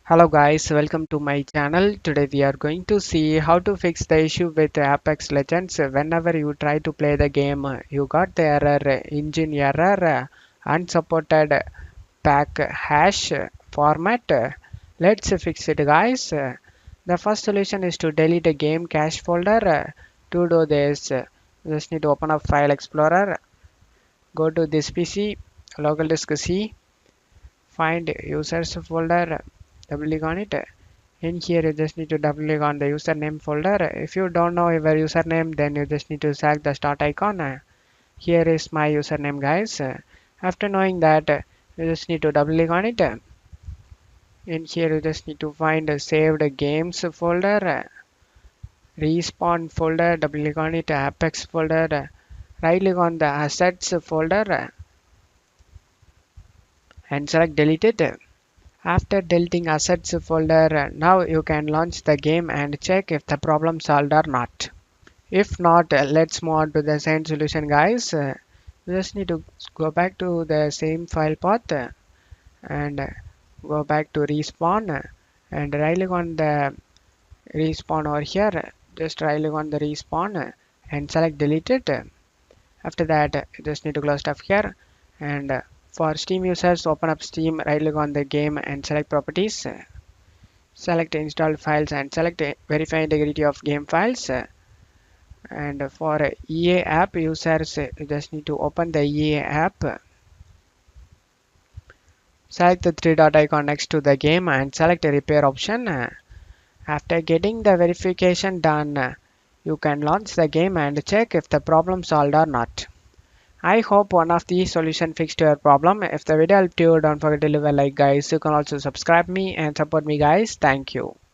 Hello guys, welcome to my channel. Today we are going to see how to fix the issue with Apex Legends. Whenever you try to play the game, you got the error, engine error, unsupported pack hash format. Let's fix it guys. The first solution is to delete the game cache folder. To do this, you just need to open up File Explorer, go to this PC, local disk C, find users folder, double click on it. In here you just need to double click on the username folder. If you don't know your username, then you just need to select the start icon. Here is my username guys. After knowing that, you just need to double click on it. In here you just need to find a saved games folder, respawn folder, double click on it, apex folder, right click on the assets folder and select delete it. After deleting assets folder, now you can launch the game and check if the problem solved or not. If not, let's move on to the same solution guys. You just need to go back to the same file path and go back to respawn and right click on the respawn over here. Just right click on the respawn and select delete it. After that, you just need to close stuff here and for Steam users, open up Steam, right click on the game and select properties. Select installed files and select verify integrity of game files. And for EA app users, you just need to open the EA app. Select the three dot icon next to the game and select a repair option. After getting the verification done, you can launch the game and check if the problem solved or not. I hope one of these solutions fixed your problem. If the video helped you, don't forget to leave a like guys. You can also subscribe me and support me guys. Thank you.